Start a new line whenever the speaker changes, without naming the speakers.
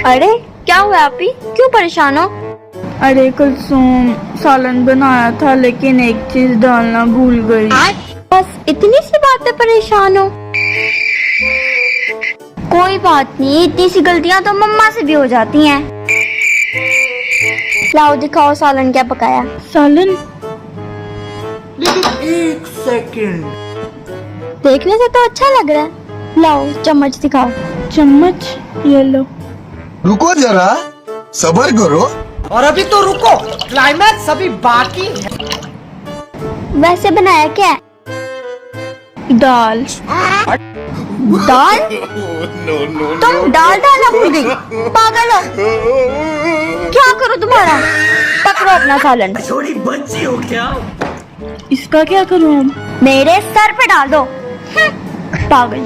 अरे क्या हुआ आपी, क्यों परेशान हो?
अरे कुलसुम, सालन बनाया था लेकिन एक चीज डालना भूल गई।
बस इतनी सी बात पे परेशान हो? कोई बात नहीं, इतनी सी गलतियां तो मम्मा से भी हो जाती हैं। लाओ दिखाओ सालन क्या पकाया।
सालन?
एक सेकंड।
देखने से तो अच्छा लग रहा है, लाओ चम्मच दिखाओ।
चम्मच ये लो।
रुको जरा, सबर करो।
और अभी तो रुको, क्लाइमैक्स अभी बाकी है।
वैसे बनाया क्या है?
दाल।
दाल? तुम दाल डालना भूल गई, पागल हो? क्या करो तुम्हारा? पकड़ो अपना सालन।
थोड़ी बच्ची हो क्या?
इसका क्या करूँ अब?
मेरे सर पे डाल दो। पागल।